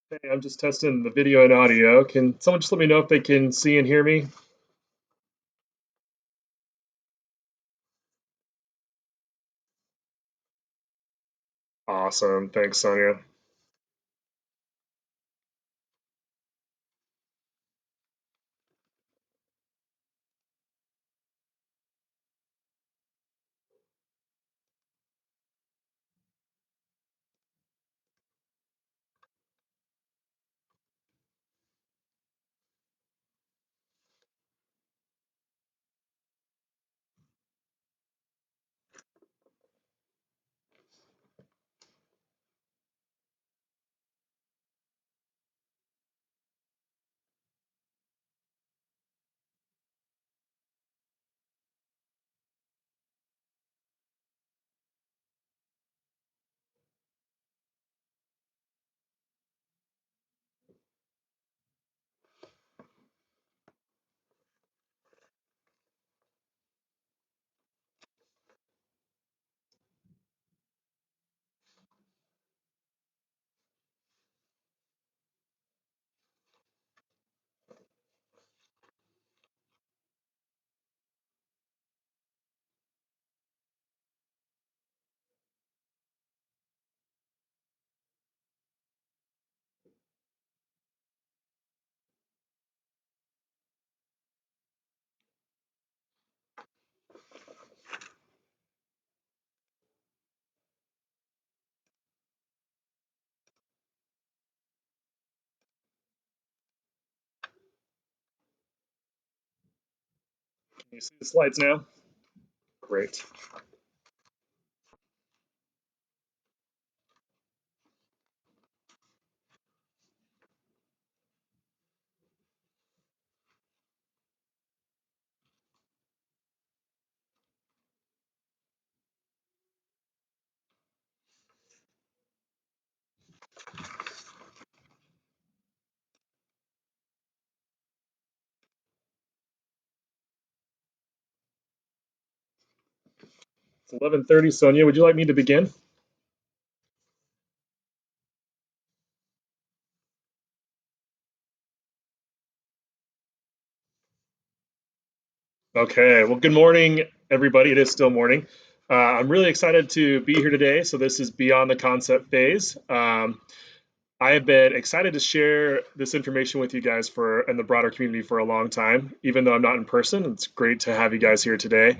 Hey, I'm just testing the video and audio. Can someone just let me know if they can see and hear me? Awesome. Thanks, Sonia. Can you see the slides now? Great. It's 11:30. Sonia, would you like me to begin? Okay. Well, good morning, everybody. It is still morning. I'm really excited to be here today. So this is beyond the concept phase. I have been excited to share this information with you guys for and the broader community for a long time, even though I'm not in person. It's great to have you guys here today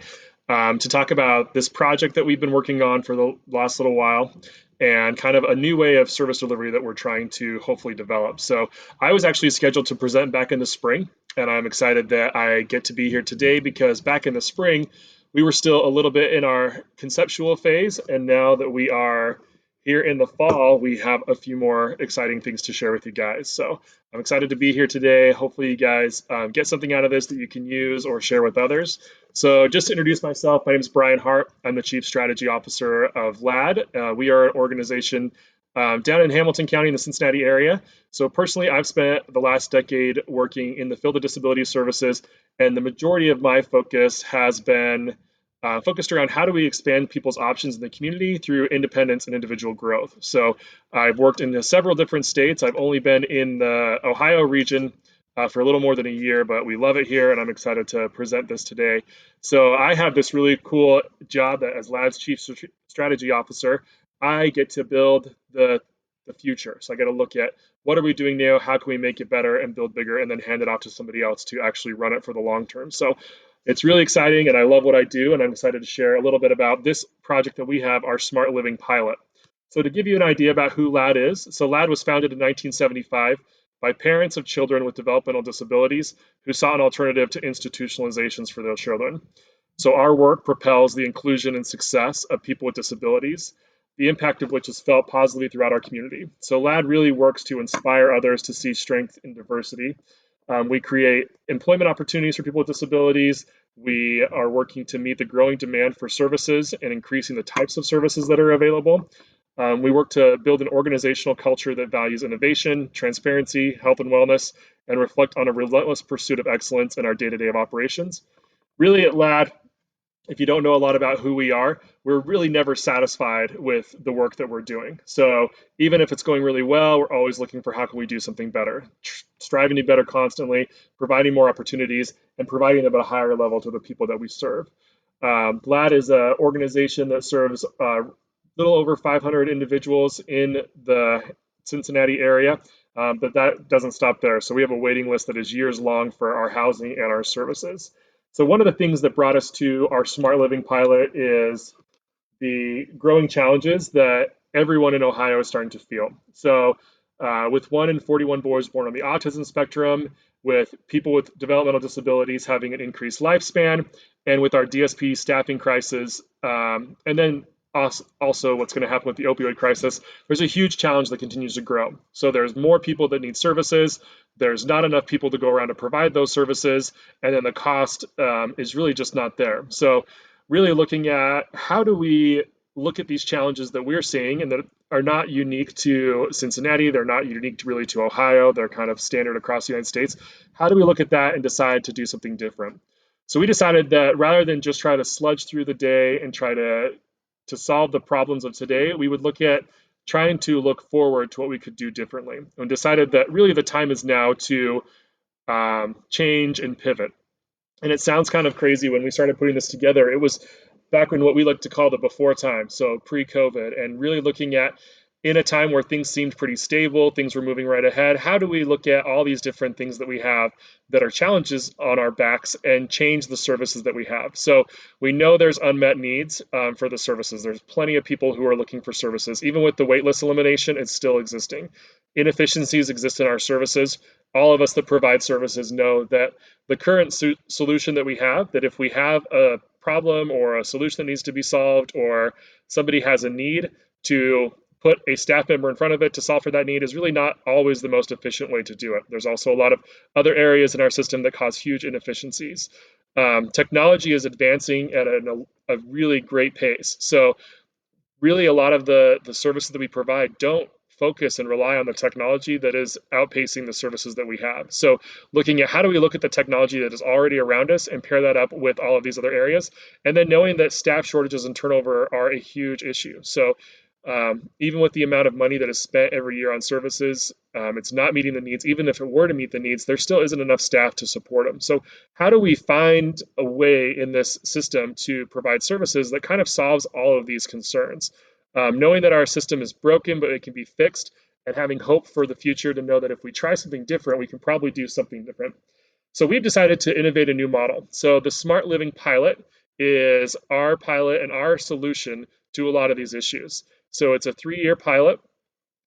to talk about this project that we've been working on for the last little while and kind of a new way of service delivery that we're trying to hopefully develop. So I was actually scheduled to present back in the spring, and I'm excited that I get to be here today because back in the spring, we were still a little bit in our conceptual phase, and now that we are here in the fall, we have a few more exciting things to share with you guys. So I'm excited to be here today. Hopefully, you guys get something out of this that you can use or share with others. So, just to introduce myself, my name is Brian Hart. I'm the Chief Strategy Officer of LAD. We are an organization down in Hamilton County in the Cincinnati area. So, personally, I've spent the last decade working in the field of disability services, and the majority of my focus has been focused around how do we expand people's options in the community through independence and individual growth. So I've worked in several different states. I've only been in the Ohio region for a little more than a year, but we love it here, and I'm excited to present this today. So I have this really cool job that as Lab's Chief Strategy Officer, I get to build the future. So I got to look at what are we doing now, how can we make it better and build bigger, and then hand it off to somebody else to actually run it for the long term. So it's really exciting, and I love what I do, and I'm excited to share a little bit about this project that we have, our Smart Living Pilot. So to give you an idea about who LAD is, so LAD was founded in 1975 by parents of children with developmental disabilities who saw an alternative to institutionalizations for their children. So our work propels the inclusion and success of people with disabilities, the impact of which is felt positively throughout our community. So LAD really works to inspire others to see strength in diversity. We create employment opportunities for people with disabilities. We are working to meet the growing demand for services and increasing the types of services that are available. We work to build an organizational culture that values innovation, transparency, health and wellness, and reflect on a relentless pursuit of excellence in our day-to-day of operations. Really, at LAD, if you don't know a lot about who we are, we're really never satisfied with the work that we're doing. So even if it's going really well, we're always looking for how can we do something better, striving to be better constantly, providing more opportunities, and providing them at a higher level to the people that we serve. GLAD is an organization that serves a little over 500 individuals in the Cincinnati area, but that doesn't stop there. So we have a waiting list that is years long for our housing and our services. So one of the things that brought us to our smart living pilot is the growing challenges that everyone in Ohio is starting to feel. So with 1 in 41 boys born on the autism spectrum, with people with developmental disabilities having an increased lifespan, and with our DSP staffing crisis, and then also what's going to happen with the opioid crisis, there's a huge challenge that continues to grow. So there's more people that need services. There's not enough people to go around to provide those services, and then the cost is really just not there. So really looking at how do we look at these challenges that we're seeing and that are not unique to Cincinnati, they're not unique to really to Ohio, they're kind of standard across the United States. How do we look at that and decide to do something different? So we decided that rather than just try to sludge through the day and try to solve the problems of today, we would look at trying to look forward to what we could do differently, and decided that really the time is now to change and pivot. And it sounds kind of crazy when we started putting this together. It was back when what we like to call the before time, so pre-COVID, and really looking at in a time where things seemed pretty stable, things were moving right ahead. How do we look at all these different things that we have that are challenges on our backs and change the services that we have? So we know there's unmet needs for the services. There's plenty of people who are looking for services. Even with the waitlist elimination, it's still existing. Inefficiencies exist in our services. All of us that provide services know that the current solution that we have, that if we have a problem or a solution that needs to be solved, or somebody has a need, to put a staff member in front of it to solve for that need is really not always the most efficient way to do it. There's also a lot of other areas in our system that cause huge inefficiencies. Technology is advancing at a really great pace. So really a lot of the services that we provide don't focus and rely on the technology that is outpacing the services that we have. So looking at how do we look at the technology that is already around us and pair that up with all of these other areas, and then knowing that staff shortages and turnover are a huge issue. So even with the amount of money that is spent every year on services, it's not meeting the needs. Even if it were to meet the needs, there still isn't enough staff to support them. So how do we find a way in this system to provide services that kind of solves all of these concerns? Knowing that our system is broken, but it can be fixed, and having hope for the future to know that if we try something different, we can probably do something different. So we've decided to innovate a new model. So the Smart Living Pilot is our pilot and our solution to a lot of these issues. So it's a 3-year pilot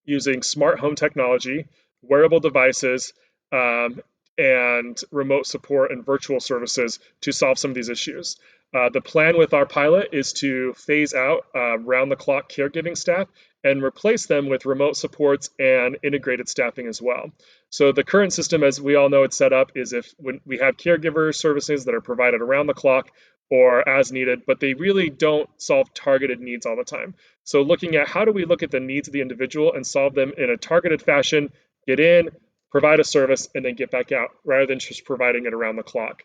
using smart home technology, wearable devices, and remote support and virtual services to solve some of these issues. The plan with our pilot is to phase out round-the-clock caregiving staff and replace them with remote supports and integrated staffing as well. So the current system, as we all know it's set up, is if when we have caregiver services that are provided around the clock or as needed, but they really don't solve targeted needs all the time. So looking at how do we look at the needs of the individual and solve them in a targeted fashion, get in, provide a service, and then get back out, rather than just providing it around the clock.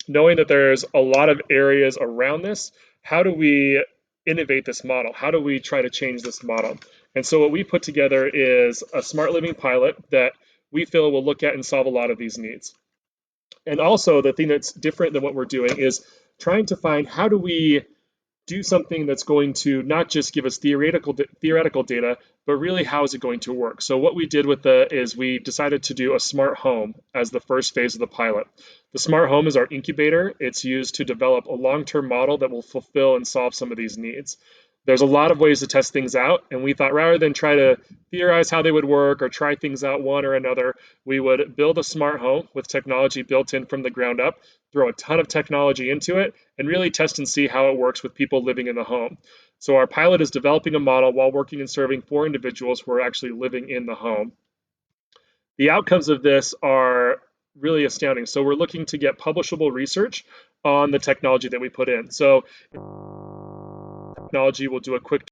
Knowing that there's a lot of areas around this, how do we innovate this model? How do we try to change this model? And so what we put together is a smart living pilot that we feel will look at and solve a lot of these needs. And also the thing that's different than what we're doing is trying to find how do we do something that's going to not just give us theoretical data, but really how is it going to work? So what we did with is we decided to do a smart home as the first phase of the pilot. The smart home is our incubator. It's used to develop a long-term model that will fulfill and solve some of these needs. There's a lot of ways to test things out, and we thought rather than try to theorize how they would work or try things out one or another, we would build a smart home with technology built in from the ground up, throw a ton of technology into it, and really test and see how it works with people living in the home. So our pilot is developing a model while working and serving 4 individuals who are actually living in the home. The outcomes of this are really astounding. So we're looking to get publishable research on the technology that we put in. So technology will do a quick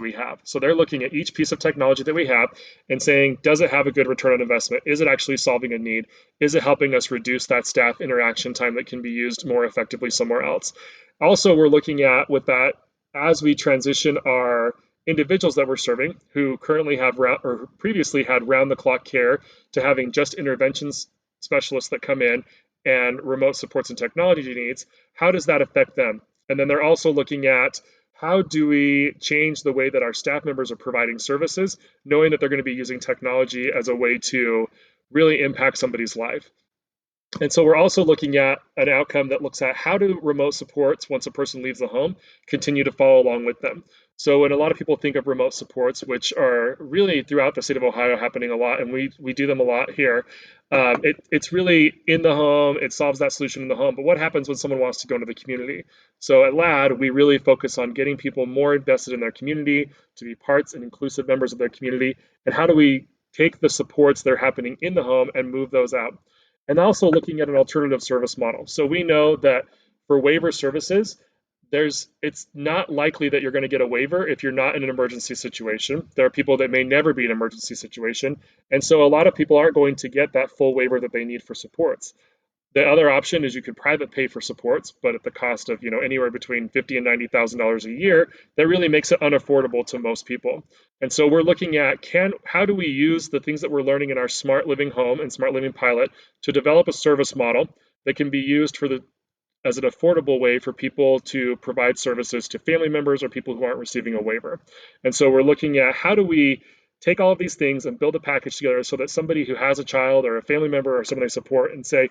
we have. So they're looking at each piece of technology that we have and saying, does it have a good return on investment? Is it actually solving a need? Is it helping us reduce that staff interaction time that can be used more effectively somewhere else? Also, we're looking at with that as we transition our individuals that we're serving who currently have or previously had round the clock care to having just interventions specialists that come in and remote supports and technology needs, how does that affect them? And then they're also looking at how do we change the way that our staff members are providing services, knowing that they're going to be using technology as a way to really impact somebody's life. And so we're also looking at an outcome that looks at how do remote supports, once a person leaves the home, continue to follow along with them. So when a lot of people think of remote supports, which are really throughout the state of Ohio happening a lot, and we do them a lot here, it's really in the home, it solves that solution in the home. But what happens when someone wants to go into the community? So at LAD, we really focus on getting people more invested in their community, to be parts and inclusive members of their community, and how do we take the supports that are happening in the home and move those out? And also looking at an alternative service model. So we know that for waiver services, it's not likely that you're going to get a waiver if you're not in an emergency situation. There are people that may never be in an emergency situation. And so a lot of people aren't going to get that full waiver that they need for supports. The other option is you could private pay for supports, but at the cost of anywhere between $50,000 and $90,000 a year, that really makes it unaffordable to most people. And so we're looking at how do we use the things that we're learning in our Smart Living Home and Smart Living pilot to develop a service model that can be used as an affordable way for people to provide services to family members or people who aren't receiving a waiver. And so we're looking at how do we take all of these things and build a package together so that somebody who has a child or a family member or someone they support and say,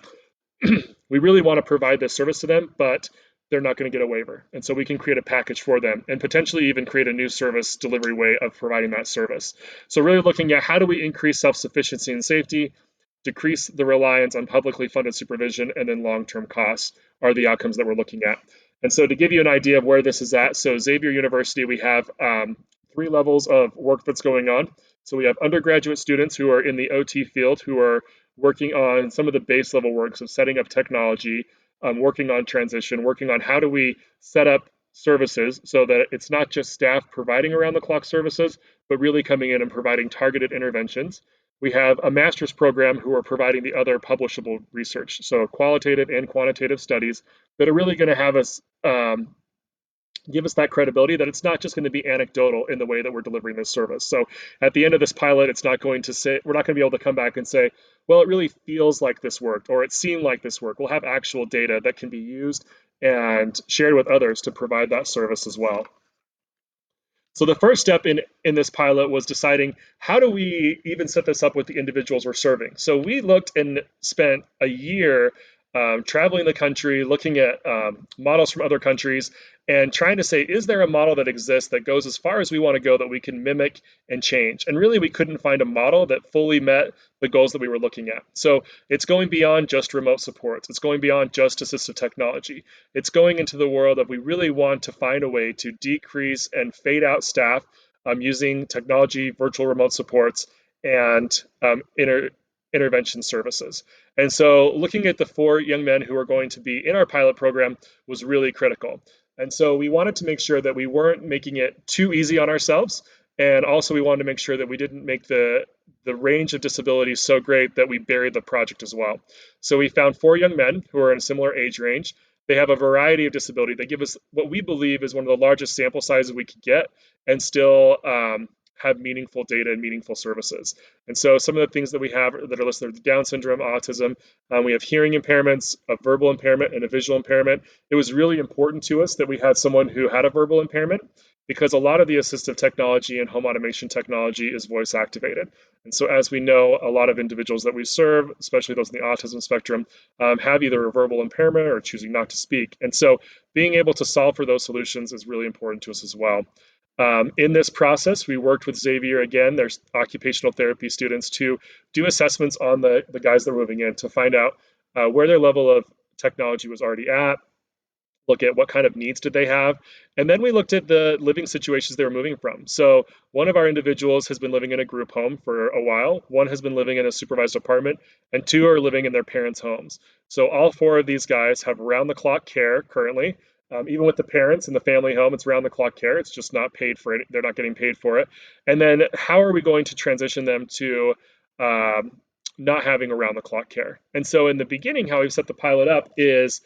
we really want to provide this service to them, but they're not going to get a waiver. And so we can create a package for them and potentially even create a new service delivery way of providing that service. So really looking at how do we increase self-sufficiency and safety, decrease the reliance on publicly funded supervision, and then long-term costs are the outcomes that we're looking at. And so to give you an idea of where this is at, so Xavier University, we have 3 levels of work that's going on. So we have undergraduate students who are in the OT field who are working on some of the base level work, so setting up technology, working on transition, working on how do we set up services so that it's not just staff providing around the clock services, but really coming in and providing targeted interventions. We have a master's program who are providing the other publishable research, so qualitative and quantitative studies that are really going to have us give us that credibility that it's not just going to be anecdotal in the way that we're delivering this service. So at the end of this pilot, it's not going to say, we're not going to be able to come back and say, well, it really feels like this worked, or it seemed like this worked. We'll have actual data that can be used and shared with others to provide that service as well. So the first step in this pilot was deciding how do we even set this up with the individuals we're serving. So we looked and spent a year traveling the country, looking at models from other countries, and trying to say, is there a model that exists that goes as far as we want to go that we can mimic and change? And really, we couldn't find a model that fully met the goals that we were looking at. So it's going beyond just remote supports. It's going beyond just assistive technology. It's going into the world of we really want to find a way to decrease and fade out staff using technology, virtual remote supports, and intervention services. And so looking at the 4 young men who are going to be in our pilot program was really critical. And so we wanted to make sure that we weren't making it too easy on ourselves. And also we wanted to make sure that we didn't make the range of disabilities so great that we buried the project as well. So we found 4 young men who are in a similar age range. They have a variety of disability. They give us what we believe is one of the largest sample sizes we could get and still have meaningful data and meaningful services. And so some of the things that we have that are listed are Down syndrome, autism. We have hearing impairments, a verbal impairment, and a visual impairment. It was really important to us that we had someone who had a verbal impairment because a lot of the assistive technology and home automation technology is voice activated. And so as we know, a lot of individuals that we serve, especially those in the autism spectrum, have either a verbal impairment or choosing not to speak. And so being able to solve for those solutions is really important to us as well. In this process, we worked with Xavier again, there's occupational therapy students, to do assessments on the guys that are moving in to find out where their level of technology was already at, look at what kind of needs did they have. And then we looked at the living situations they were moving from. So one of our individuals has been living in a group home for a while, one has been living in a supervised apartment, and 2 are living in their parents' homes. So all 4 of these guys have round-the-clock care currently. Even with the parents in the family home, it's round the clock care. It's just not paid for it. They're not getting paid for it. And then how are we going to transition them to um, not having around the clock care? And so in the beginning, how we've set the pilot up is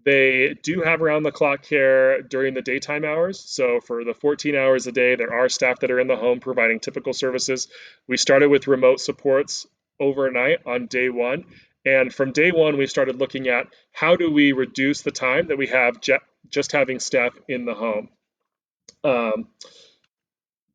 they do have around the clock care during the daytime hours. So for the 14 hours a day, there are staff that are in the home providing typical services. We started with remote supports overnight on day one. And from day one, we started looking at how do we reduce the time that we have just having staff in the home. Um,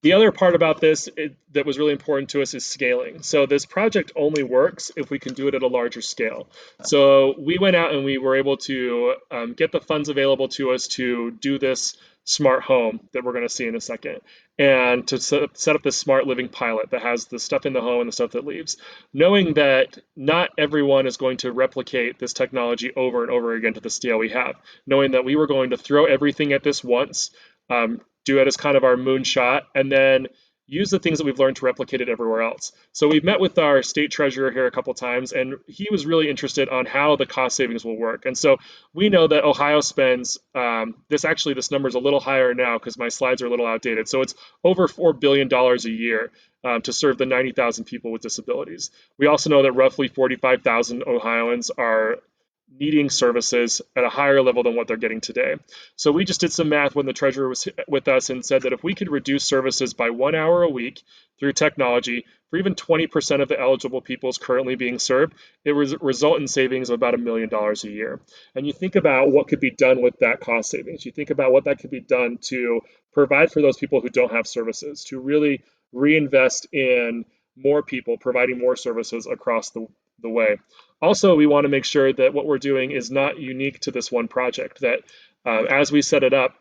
the other part about this that was really important to us is scaling. So this project only works if we can do it at a larger scale. So we went out and we were able to get the funds available to us to do this smart home that we're going to see in a second, and to set up this smart living pilot that has the stuff in the home and the stuff that leaves, knowing that not everyone is going to replicate this technology over and over again to the scale we have, knowing that we were going to throw everything at this once, do it as kind of our moonshot, and then use the things that we've learned to replicate it everywhere else. So we've met with our state treasurer here a couple times, and he was really interested on how the cost savings will work. And so we know that Ohio spends this number is a little higher now because my slides are a little outdated. So it's over $4 billion a year to serve the 90,000 people with disabilities. We also know that roughly 45,000 Ohioans are needing services at a higher level than what they're getting today. So we just did some math when the treasurer was with us and said that if we could reduce services by 1 hour a week through technology for even 20% of the eligible peoples currently being served, it would result in savings of about $1 million a year. And you think about what could be done with that cost savings. You think about what that could be done to provide for those people who don't have services, to really reinvest in more people providing more services across the way. Also, we want to make sure that what we're doing is not unique to this one project, that as we set it up,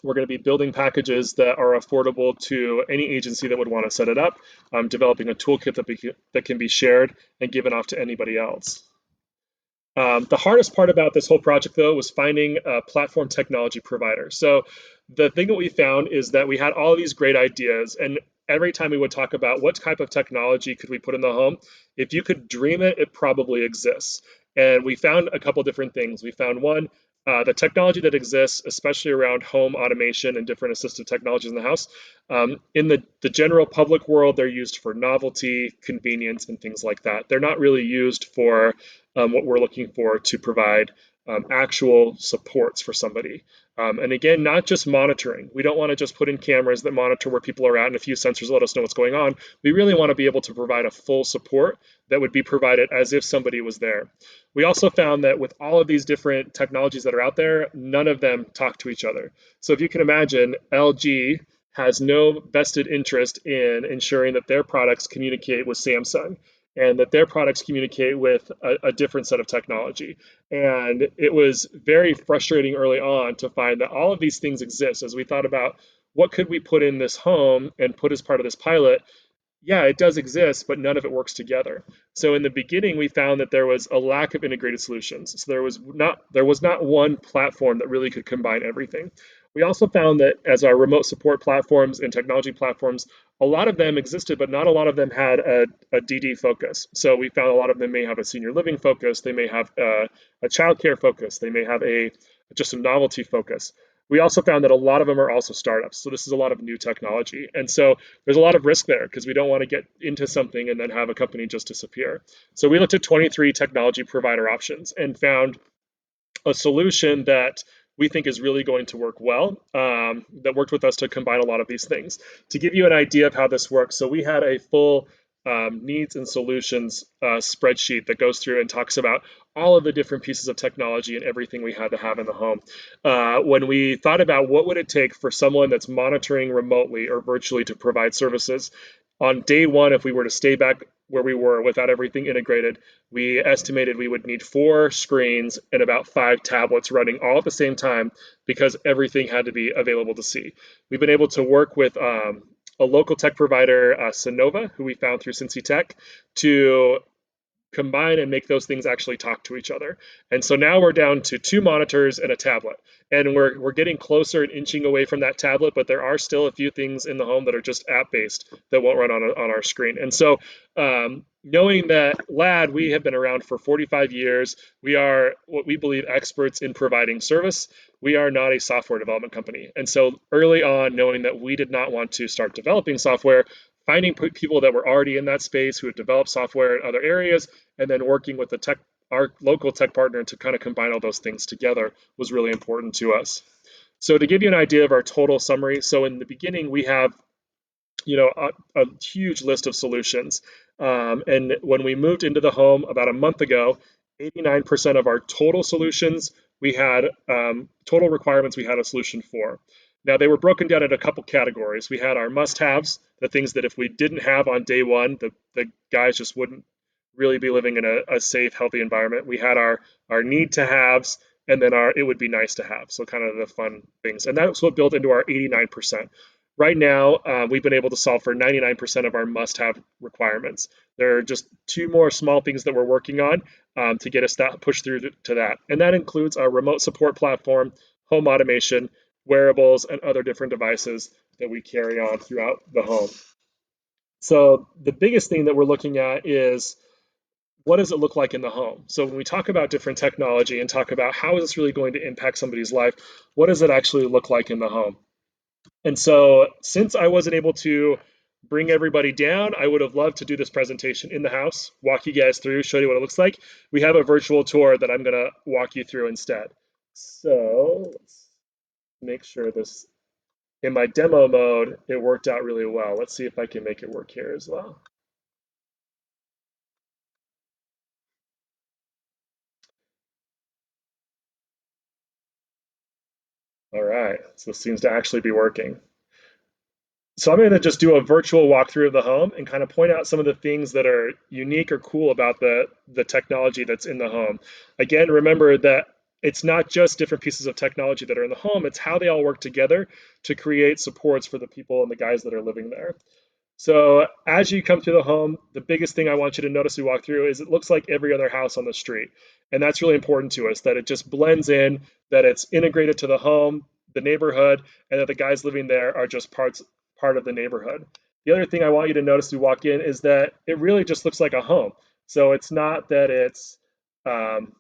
we're going to be building packages that are affordable to any agency that would want to set it up, developing a toolkit that can be shared and given off to anybody else. The hardest part about this whole project, though, was finding a platform technology provider. So the thing that we found is that we had all these great ideas, and every time we would talk about what type of technology could we put in the home, if you could dream it, it probably exists. And we found a couple different things. We found one, the technology that exists, especially around home automation and different assistive technologies in the house. In the general public world, they're used for novelty, convenience, and things like that. They're not really used for what we're looking for to provide actual supports for somebody. And again, not just monitoring. We don't want to just put in cameras that monitor where people are at and a few sensors let us know what's going on. We really want to be able to provide a full support that would be provided as if somebody was there. We also found that with all of these different technologies that are out there, none of them talk to each other. So if you can imagine, LG has no vested interest in ensuring that their products communicate with Samsung and that their products communicate with a different set of technology. And it was very frustrating early on to find that all of these things exist. As we thought about what could we put in this home and put as part of this pilot, yeah, it does exist, but none of it works together. So in the beginning, we found that there was a lack of integrated solutions. So there was not one platform that really could combine everything. We also found that as our remote support platforms and technology platforms, a lot of them existed, but not a lot of them had a DD focus. So we found a lot of them may have a senior living focus, they may have a child care focus, they may have just a novelty focus. We also found that a lot of them are also startups. So this is a lot of new technology. And so there's a lot of risk there because we don't want to get into something and then have a company just disappear. So we looked at 23 technology provider options and found a solution that we think is really going to work well, that worked with us to combine a lot of these things. To give you an idea of how this works, so we had a full needs and solutions spreadsheet that goes through and talks about all of the different pieces of technology and everything we had to have in the home. When we thought about what would it take for someone that's monitoring remotely or virtually to provide services, on day one, if we were to stay back where we were without everything integrated, we estimated we would need 4 screens and about 5 tablets running all at the same time because everything had to be available to see. We've been able to work with a local tech provider, Sonova, who we found through Cincy Tech, to combine and make those things actually talk to each other. And so now we're down to 2 monitors and a tablet. And we're getting closer and inching away from that tablet, but there are still a few things in the home that are just app-based that won't run on our screen. And so knowing that LAD, we have been around for 45 years. We are what we believe experts in providing service. We are not a software development company. And so early on, knowing that we did not want to start developing software, finding people that were already in that space who had developed software in other areas, and then working with our local tech partner to kind of combine all those things together was really important to us. So to give you an idea of our total summary, so in the beginning, we have a huge list of solutions. And when we moved into the home about a month ago, 89% of our total solutions we had total requirements we had a solution for. Now they were broken down into a couple categories. We had our must-haves, the things that if we didn't have on day one, the guys just wouldn't really be living in a safe, healthy environment. We had our need to haves, and then our it would be nice to have. So kind of the fun things, and that's what built into our 89%. Right now, we've been able to solve for 99% of our must-have requirements. There are just two more small things that we're working on to get us that push through to that, and that includes our remote support platform, home automation, wearables, and other different devices that we carry on throughout the home. So the biggest thing that we're looking at is what does it look like in the home? So when we talk about different technology and talk about how is this really going to impact somebody's life, what does it actually look like in the home? And so since I wasn't able to bring everybody down, I would have loved to do this presentation in the house, walk you guys through, show you what it looks like. We have a virtual tour that I'm going to walk you through instead. So let's make sure this, in my demo mode, it worked out really well. Let's see if I can make it work here as well. All right, so this seems to actually be working. So I'm going to just do a virtual walkthrough of the home and kind of point out some of the things that are unique or cool about the technology that's in the home. Again, remember that it's not just different pieces of technology that are in the home, it's how they all work together to create supports for the people and the guys that are living there. So as you come through the home, the biggest thing I want you to notice as we walk through is it looks like every other house on the street. And that's really important to us, that it just blends in, that it's integrated to the home, the neighborhood, and that the guys living there are just part of the neighborhood. The other thing I want you to notice as we walk in is that it really just looks like a home. So it's not that it's um,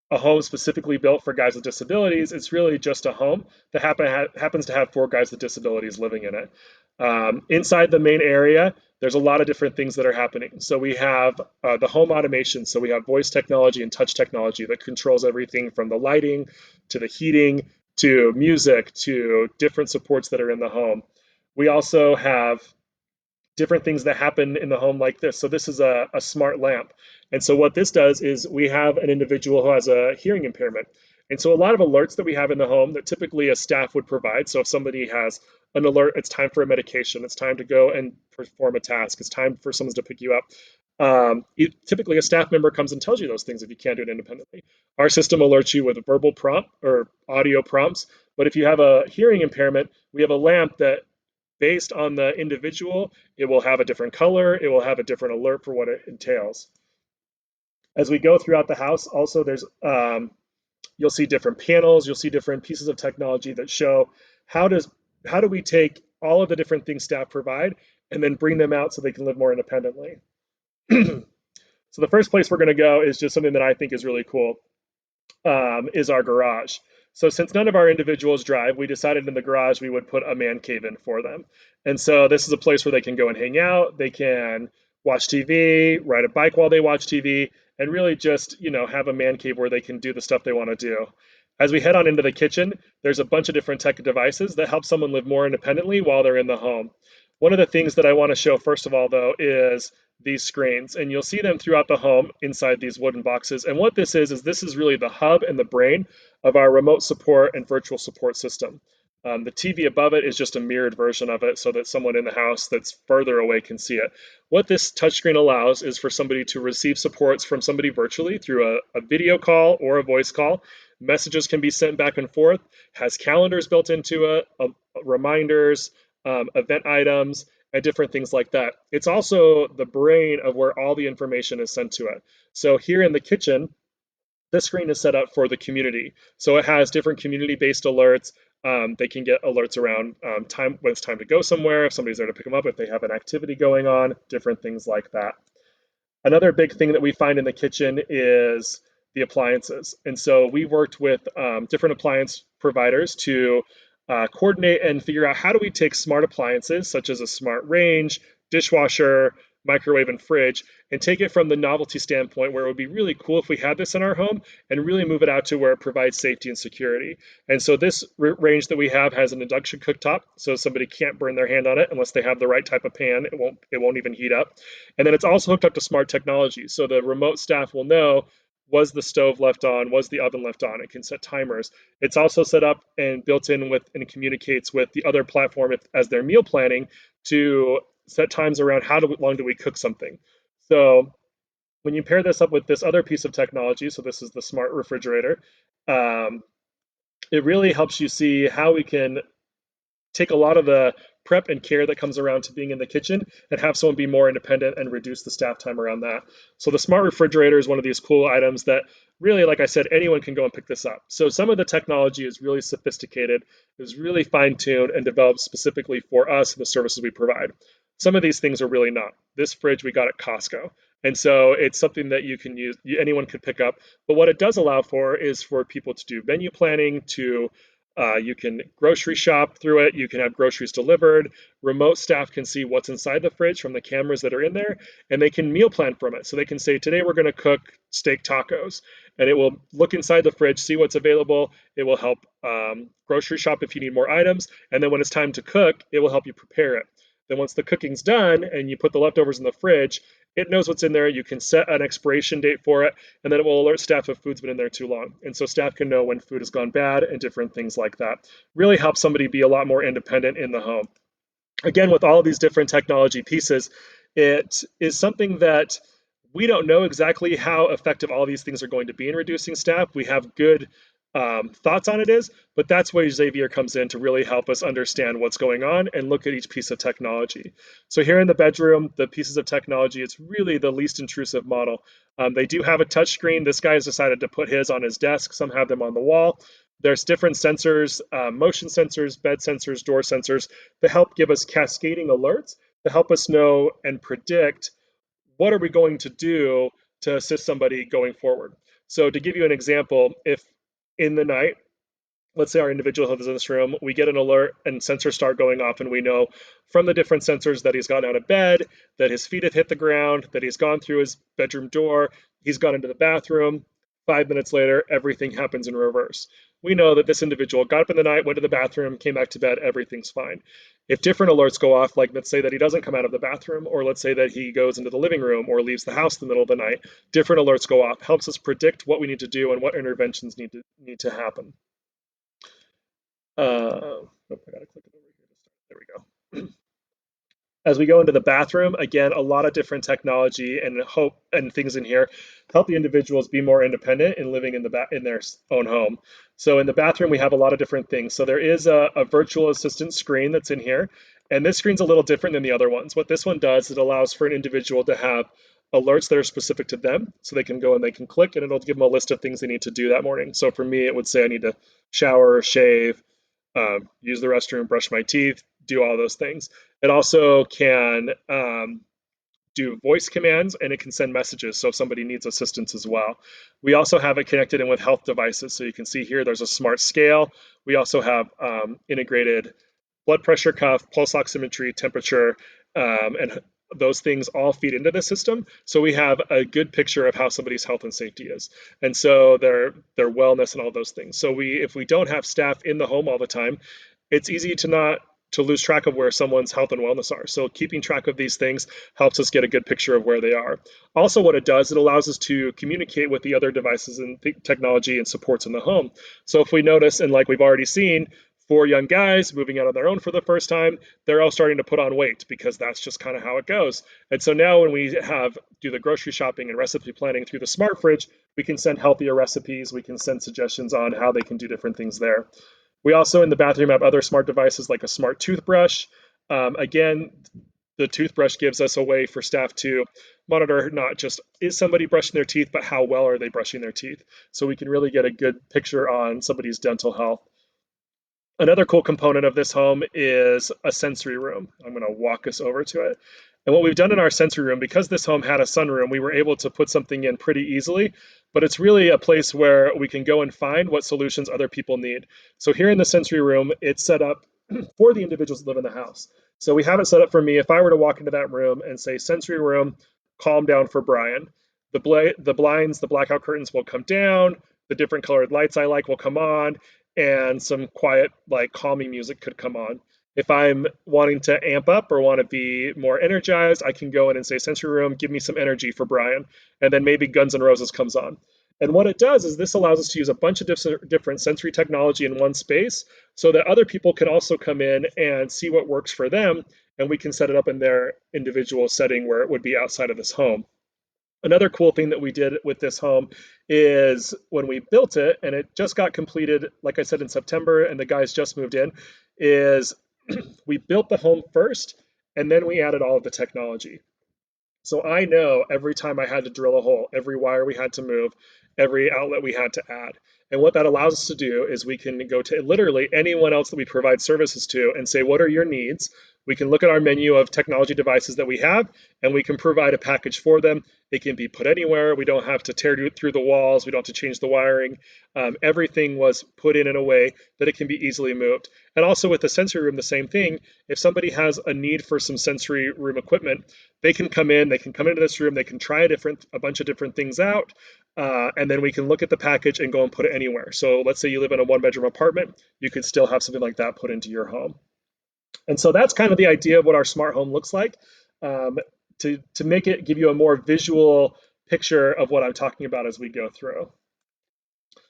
a home specifically built for guys with disabilities. It's really just a home that happens to have four guys with disabilities living in it. Inside the main area, there's a lot of different things that are happening. So we have the home automation. So we have voice technology and touch technology that controls everything from the lighting to the heating to music to different supports that are in the home. We also have different things that happen in the home like this. So this is a smart lamp. And so what this does is we have an individual who has a hearing impairment. And so a lot of alerts that we have in the home that typically a staff would provide. So if somebody has an alert, it's time for a medication, it's time to go and perform a task, it's time for someone to pick you up. Typically a staff member comes and tells you those things if you can't do it independently. Our system alerts you with a verbal prompt or audio prompts. But if you have a hearing impairment, we have a lamp that based on the individual, it will have a different color, it will have a different alert for what it entails. As we go throughout the house, also there's you'll see different panels, you'll see different pieces of technology that show how does how do we take all of the different things staff provide and then bring them out so they can live more independently. So the first place we're going to go is just something that I think is really cool, is our garage. So since none of our individuals drive, we decided in the garage we would put a man cave in for them. And so this is a place where they can go and hang out, they can watch TV, ride a bike while they watch TV, and really just, have a man cave where they can do the stuff they want to do. As we head on into the kitchen, there's a bunch of different tech devices that help someone live more independently while they're in the home. One of the things that I want to show first of all, though, is these screens, and you'll see them throughout the home inside these wooden boxes. And what this is this is really the hub and the brain of our remote support and virtual support system. The TV above it is just a mirrored version of it so that someone in the house that's further away can see it. What this touchscreen allows is for somebody to receive supports from somebody virtually through a video call or a voice call. Messages can be sent back and forth, has calendars built into it, reminders, event items, and different things like that. It's also the brain of where all the information is sent to it. So here in the kitchen, this screen is set up for the community. So it has different community-based alerts. They can get alerts around time when it's time to go somewhere, if somebody's there to pick them up, if they have an activity going on, different things like that. Another big thing that we find in the kitchen is the appliances. And so we worked with different appliance providers to coordinate and figure out how do we take smart appliances such as a smart range, dishwasher, microwave, and fridge, and take it from the novelty standpoint where it would be really cool if we had this in our home and really move it out to where it provides safety and security. And so this range that we have has an induction cooktop, so somebody can't burn their hand on it unless they have the right type of pan. It won't even heat up. And then it's also hooked up to smart technology. So the remote staff will know, was the stove left on? Was the oven left on? It can set timers. It's also set up and built in with and communicates with the other platform as they're meal planning to set times around long do we cook something. So when you pair this up with this other piece of technology, so this is the smart refrigerator, um, it really helps you see how we can take a lot of the prep and care that comes around to being in the kitchen and have someone be more independent and reduce the staff time around that. So the smart refrigerator is one of these cool items that really, like I said, anyone can go and pick this up. So some of the technology is really sophisticated, is really fine-tuned and developed specifically for us and the services we provide. Some of these things are really not. This fridge we got at Costco. And so it's something that you can use, anyone could pick up. But what it does allow for is for people to do menu planning, to you can grocery shop through it. You can have groceries delivered. Remote staff can see what's inside the fridge from the cameras that are in there, and they can meal plan from it. So they can say, today we're going to cook steak tacos, and it will look inside the fridge, see what's available. It will help grocery shop if you need more items. And then when it's time to cook, it will help you prepare it. Then once the cooking's done and you put the leftovers in the fridge, it knows what's in there. You can set an expiration date for it, and then it will alert staff if food's been in there too long. And so staff can know when food has gone bad and different things like that. Really helps somebody be a lot more independent in the home. Again, with all of these different technology pieces, it is something that we don't know exactly how effective all these things are going to be in reducing staff. We have good thoughts on it is, but that's where Xavier comes in to really help us understand what's going on and look at each piece of technology. So here in the bedroom, the pieces of technology, it's really the least intrusive model. They do have a touch screen. This guy has decided to put his on his desk. Some have them on the wall. There's different sensors, motion sensors, bed sensors, door sensors that help give us cascading alerts to help us know and predict what are we going to do to assist somebody going forward. So to give you an example, if in the night, let's say our individual who is in this room, we get an alert and sensors start going off, and we know from the different sensors that he's gotten out of bed, that his feet have hit the ground, that he's gone through his bedroom door, he's gone into the bathroom. 5 minutes later, everything happens in reverse. We know that this individual got up in the night, went to the bathroom, came back to bed, everything's fine. If different alerts go off, like let's say that he doesn't come out of the bathroom, or let's say that he goes into the living room or leaves the house in the middle of the night, different alerts go off, helps us predict what we need to do and what interventions need to happen. I gotta click it over here to start. There we go. As we go into the bathroom, again, a lot of different technology and hope and things in here help the individuals be more independent in living in their own home. So in the bathroom, we have a lot of different things. So there is a virtual assistant screen that's in here, and this screen's a little different than the other ones. What this one does, it allows for an individual to have alerts that are specific to them, so they can go and they can click, and it'll give them a list of things they need to do that morning. So for me, it would say I need to shower, shave, use the restroom, brush my teeth, do all those things. It also can do voice commands, and it can send messages, so if somebody needs assistance as well. We also have it connected in with health devices, so you can see here there's a smart scale. We also have integrated blood pressure cuff, pulse oximetry, temperature, and those things all feed into the system. So we have a good picture of how somebody's health and safety is, and so their wellness and all those things. So if we don't have staff in the home all the time, it's easy to lose track of where someone's health and wellness are. So keeping track of these things helps us get a good picture of where they are. Also, what it does, it allows us to communicate with the other devices and technology and supports in the home. So if we notice, and like we've already seen, 4 young guys moving out on their own for the first time, they're all starting to put on weight because that's just kind of how it goes. And so now when we do the grocery shopping and recipe planning through the smart fridge, we can send healthier recipes. We can send suggestions on how they can do different things there. We also in the bathroom have other smart devices like a smart toothbrush. Again, the toothbrush gives us a way for staff to monitor not just is somebody brushing their teeth, but how well are they brushing their teeth. So we can really get a good picture on somebody's dental health. Another cool component of this home is a sensory room. I'm going to walk us over to it. And what we've done in our sensory room, because this home had a sunroom, we were able to put something in pretty easily. But it's really a place where we can go and find what solutions other people need. So here in the sensory room, it's set up for the individuals that live in the house. So we have it set up for me. If I were to walk into that room and say, sensory room, calm down for Brian, the blinds, the blackout curtains will come down, the different colored lights I like will come on, and some quiet, like calming music could come on. If I'm wanting to amp up or want to be more energized, I can go in and say, sensory room, give me some energy for Brian. And then maybe Guns N' Roses comes on. And what it does is this allows us to use a bunch of different sensory technology in one space so that other people can also come in and see what works for them. And we can set it up in their individual setting where it would be outside of this home. Another cool thing that we did with this home is when we built it, and it just got completed, like I said, in September, and the guys just moved in, is we built the home first, and then we added all of the technology. So I know every time I had to drill a hole, every wire we had to move, every outlet we had to add. And what that allows us to do is we can go to literally anyone else that we provide services to and say, what are your needs? We can look at our menu of technology devices that we have, and we can provide a package for them. It can be put anywhere. We don't have to tear through the walls. We don't have to change the wiring. Everything was put in a way that it can be easily moved. And also with the sensory room, the same thing. If somebody has a need for some sensory room equipment, they can come in, they can come into this room, they can try a bunch of different things out, and then we can look at the package and go and put it anywhere. So let's say you live in a one-bedroom apartment, you could still have something like that put into your home. And so that's kind of the idea of what our smart home looks like. Um, to make it give you a more visual picture of what I'm talking about as we go through.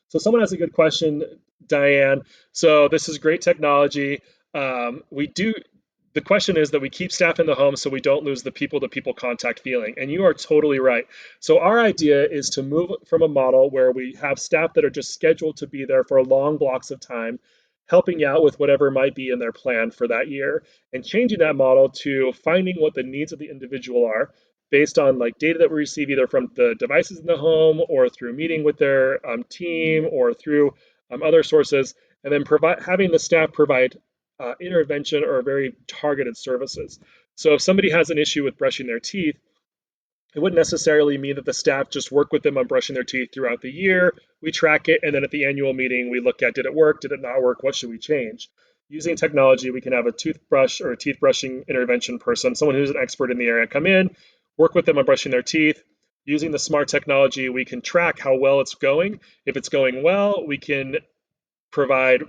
So someone has a good question, Diane. So this is great technology. We do. The question is that we keep staff in the home so we don't lose the people-to-people contact feeling. And you are totally right. So our idea is to move from a model where we have staff that are just scheduled to be there for long blocks of time, helping out with whatever might be in their plan for that year, and changing that model to finding what the needs of the individual are based on like data that we receive either from the devices in the home or through meeting with their team or through other sources, and then having the staff provide intervention or very targeted services. So if somebody has an issue with brushing their teeth, it wouldn't necessarily mean that the staff just work with them on brushing their teeth throughout the year. We track it, and then at the annual meeting, we look at, did it work? Did it not work? What should we change? Using technology, we can have a toothbrush or a teeth brushing intervention person, someone who's an expert in the area, come in, work with them on brushing their teeth. Using the smart technology, we can track how well it's going. If it's going well, we can provide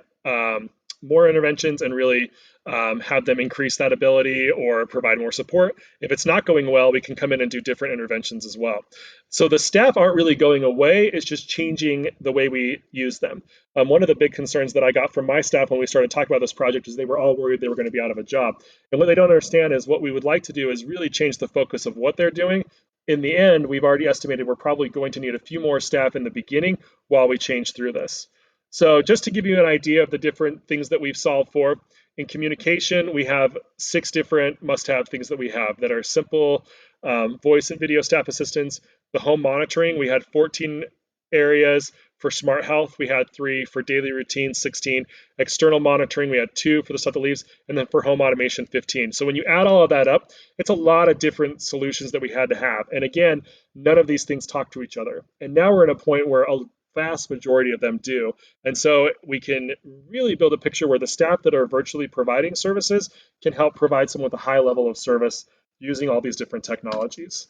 more interventions and really have them increase that ability or provide more support. If it's not going well, we can come in and do different interventions as well. So the staff aren't really going away, it's just changing the way we use them. One of the big concerns that I got from my staff when we started talking about this project is they were all worried they were going to be out of a job. And what they don't understand is what we would like to do is really change the focus of what they're doing. In the end, we've already estimated we're probably going to need a few more staff in the beginning while we change through this. So just to give you an idea of the different things that we've solved for, in communication, we have 6 different must-have things that we have that are simple voice and video staff assistants. The home monitoring, we had 14 areas. For smart health, we had 3. For daily routine, 16. External monitoring, we had 2 for the stuff that leaves. And then for home automation, 15. So when you add all of that up, it's a lot of different solutions that we had to have. And again, none of these things talk to each other. And now we're in a point where a vast majority of them do. And so we can really build a picture where the staff that are virtually providing services can help provide someone with a high level of service using all these different technologies.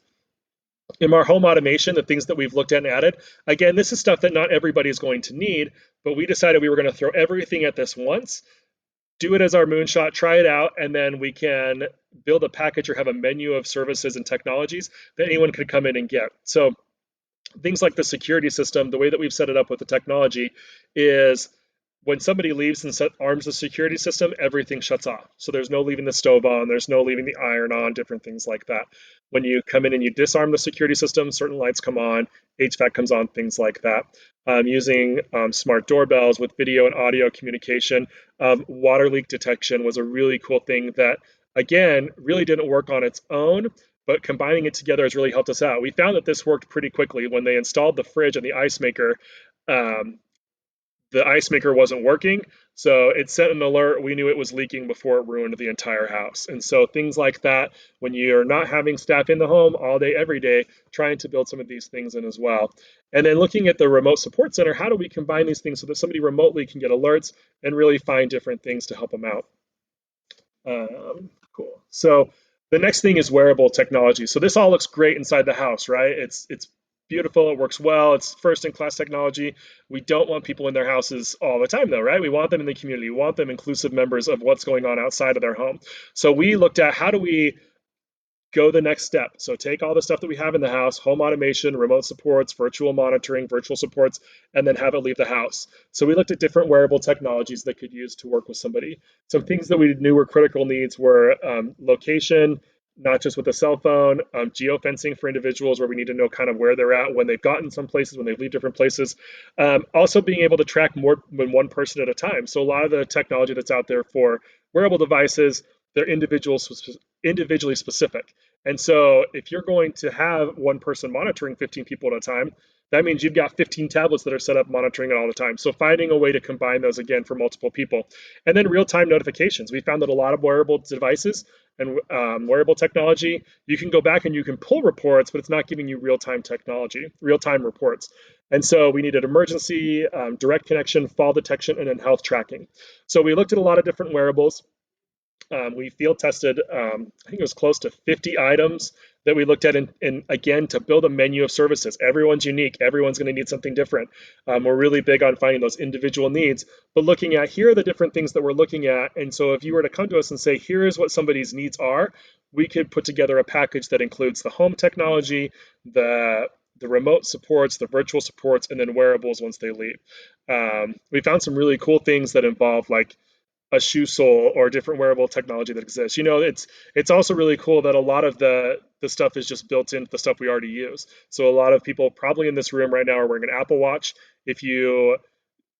In our home automation, the things that we've looked at and added, again, this is stuff that not everybody is going to need, but we decided we were going to throw everything at this once, do it as our moonshot, try it out, and then we can build a package or have a menu of services and technologies that anyone could come in and get. So things like the security system, the way that we've set it up with the technology is when somebody leaves and arms the security system, everything shuts off. So there's no leaving the stove on, there's no leaving the iron on, different things like that. When you come in and you disarm the security system, certain lights come on, HVAC comes on, things like that. Using smart doorbells with video and audio communication. Water leak detection was a really cool thing that, again, really didn't work on its own, but combining it together has really helped us out. We found that this worked pretty quickly when they installed the fridge and the ice maker. Um, the ice maker wasn't working. So it sent an alert. We knew it was leaking before it ruined the entire house. And so things like that, when you're not having staff in the home all day, every day, trying to build some of these things in as well. And then looking at the remote support center, how do we combine these things so that somebody remotely can get alerts and really find different things to help them out? Cool. So the next thing is wearable technology. So this all looks great inside the house, right? It's beautiful. It works well. It's first in class technology. We don't want people in their houses all the time, though, right? We want them in the community. We want them inclusive members of what's going on outside of their home. So we looked at how do we go the next step. So take all the stuff that we have in the house, home automation, remote supports, virtual monitoring, virtual supports, and then have it leave the house. So we looked at different wearable technologies that could use to work with somebody. Some things that we knew were critical needs were location, not just with a cell phone, geofencing for individuals where we need to know kind of where they're at when they've gotten some places, when they leave different places. Also being able to track more than one person at a time. So a lot of the technology that's out there for wearable devices, they're individually specific. And so if you're going to have one person monitoring 15 people at a time, that means you've got 15 tablets that are set up monitoring it all the time. So finding a way to combine those again for multiple people. And then real-time notifications. We found that a lot of wearable devices and wearable technology, you can go back and you can pull reports, but it's not giving you real-time technology, real-time reports. And so we needed emergency, direct connection, fall detection, and then health tracking. So we looked at a lot of different wearables. We field tested, I think it was close to 50 items that we looked at, and again, to build a menu of services. Everyone's unique. Everyone's going to need something different. We're really big on finding those individual needs, but looking at here are the different things that we're looking at. And so if you were to come to us and say, here is what somebody's needs are, we could put together a package that includes the home technology, the remote supports, the virtual supports, and then wearables once they leave. We found some really cool things that involve like a shoe sole or different wearable technology that exists. It's also really cool that a lot of the stuff is just built into the stuff we already use. So a lot of people probably in this room right now are wearing an Apple Watch. If you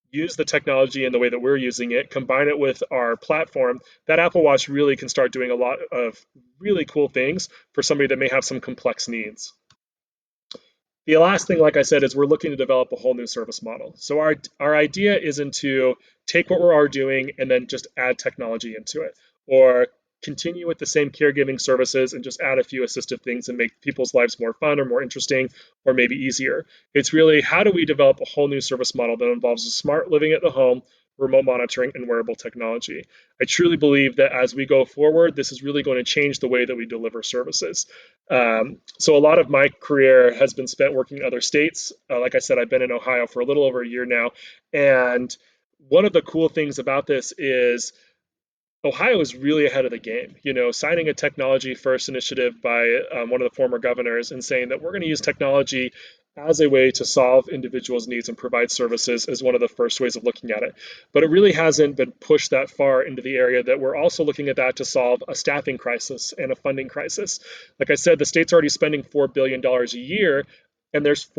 use the technology in the way that we're using it, combine it with our platform, that Apple Watch really can start doing a lot of really cool things for somebody that may have some complex needs. The last thing, like I said, is we're looking to develop a whole new service model. So our idea isn't to take what we're already doing and then just add technology into it, or continue with the same caregiving services and just add a few assistive things and make people's lives more fun or more interesting or maybe easier. It's really how do we develop a whole new service model that involves smart living at the home, remote monitoring, and wearable technology. I truly believe that as we go forward, this is really going to change the way that we deliver services. So a lot of my career has been spent working in other states. Like I said, I've been in Ohio for a little over a year now. And one of the cool things about this is Ohio is really ahead of the game. Signing a technology first initiative by one of the former governors and saying that we're going to use technology as a way to solve individuals' needs and provide services is one of the first ways of looking at it. But it really hasn't been pushed that far into the area that we're also looking at that to solve a staffing crisis and a funding crisis. Like I said, the state's already spending $4 billion a year, and there's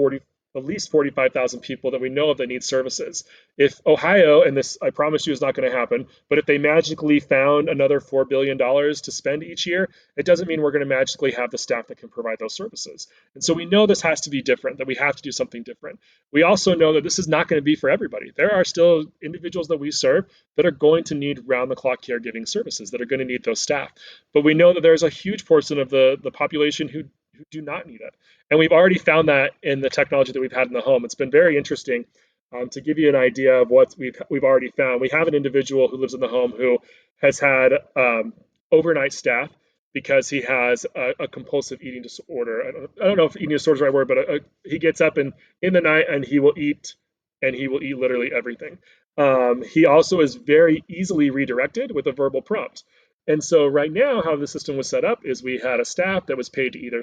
at least 45,000 people that we know of that need services. If Ohio, and this I promise you is not going to happen, but if they magically found another $4 billion to spend each year, it doesn't mean we're going to magically have the staff that can provide those services. And so we know this has to be different, that we have to do something different. We also know that this is not going to be for everybody. There are still individuals that we serve that are going to need round-the-clock caregiving services, that are going to need those staff. But we know that there's a huge portion of the population who do not need it. And we've already found that in the technology that we've had in the home. It's been very interesting. To give you an idea of what we've already found, we have an individual who lives in the home who has had overnight staff because he has a compulsive eating disorder. I don't know if eating disorder is the right word, but he gets up in the night and he will eat, and he will eat literally everything. He also is very easily redirected with a verbal prompt. And so right now, how the system was set up is we had a staff that was paid to either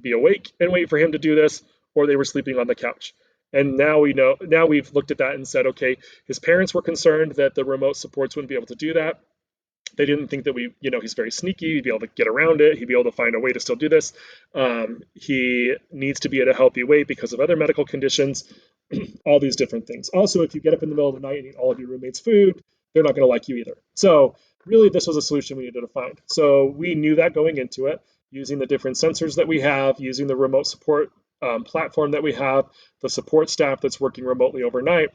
be awake and wait for him to do this, or they were sleeping on the couch. And now we've looked at that and said, okay, his parents were concerned that the remote supports wouldn't be able to do that. They didn't think that he's very sneaky, he'd be able to get around it, he'd be able to find a way to still do this. He needs to be at a healthy weight because of other medical conditions, all these different things. Also, if you get up in the middle of the night and eat all of your roommate's food, they're not going to like you either. So really, this was a solution we needed to find. So we knew that going into it, using the different sensors that we have, using the remote support platform that we have, the support staff that's working remotely overnight.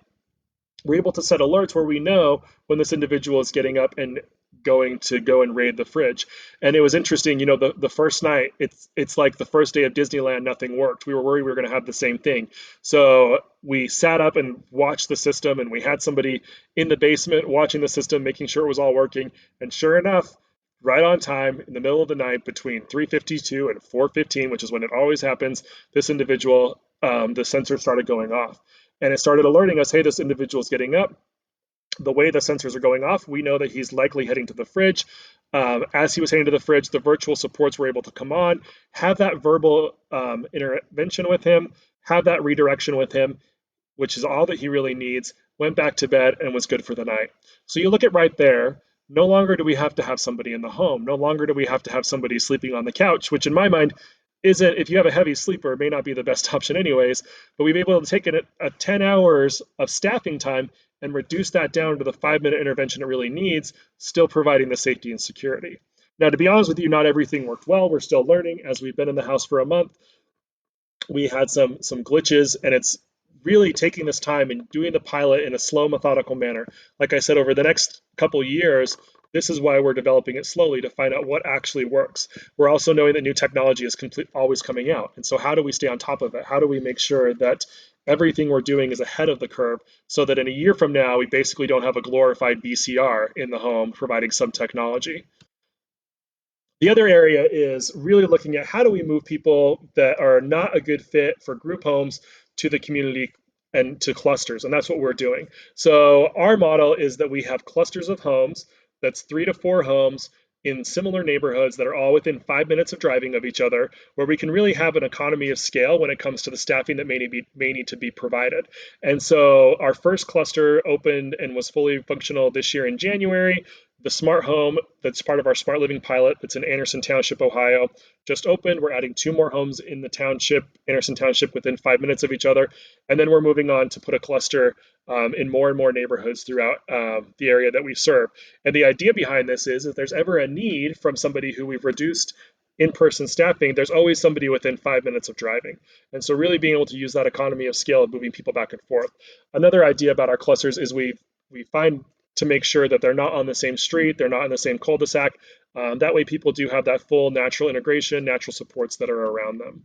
we're able to set alerts where we know when this individual is getting up and going to go and raid the fridge. And it was interesting, the first night, it's like the first day of Disneyland, nothing worked. We were worried we were going to have the same thing. So we sat up and watched the system, and we had somebody in the basement watching the system, making sure it was all working. And sure enough, right on time in the middle of the night between 3:52 and 4:15, which is when it always happens, this individual, the sensor started going off. And it started alerting us, hey, this individual is getting up. The way the sensors are going off, we know that he's likely heading to the fridge. As he was heading to the fridge, the virtual supports were able to come on, have that verbal intervention with him, have that redirection with him, which is all that he really needs, went back to bed and was good for the night. So you look at right there, no longer do we have to have somebody in the home. No longer do we have to have somebody sleeping on the couch, which in my mind isn't, if you have a heavy sleeper, may not be the best option anyways, but we've been able to take a 10 hours of staffing time and reduce that down to the 5-minute intervention it really needs, still providing the safety and security. Now, to be honest with you, not everything worked well. We're still learning. As we've been in the house for a month, we had some glitches, and it's really taking this time and doing the pilot in a slow, methodical manner. Like I said, over the next couple years, this is why we're developing it slowly, to find out what actually works. We're also knowing that new technology is always coming out. And so how do we stay on top of it? How do we make sure that everything we're doing is ahead of the curve, so that in a year from now, we basically don't have a glorified VCR in the home providing some technology? The other area is really looking at how do we move people that are not a good fit for group homes to the community and to clusters, and that's what we're doing. So our model is that we have clusters of homes, that's 3 to 4 homes in similar neighborhoods that are all within 5 minutes of driving of each other, where we can really have an economy of scale when it comes to the staffing that may need to be provided. And so our first cluster opened and was fully functional this year in January. The smart home that's part of our smart living pilot, that's in Anderson Township, Ohio, just opened. We're adding 2 more homes in the township, Anderson Township, within 5 minutes of each other. And then we're moving on to put a cluster in more and more neighborhoods throughout the area that we serve. And the idea behind this is if there's ever a need from somebody who we've reduced in-person staffing, there's always somebody within 5 minutes of driving. And so really being able to use that economy of scale of moving people back and forth. Another idea about our clusters is we find to make sure that they're not on the same street, they're not in the same cul-de-sac. That way people do have that full natural integration, natural supports that are around them.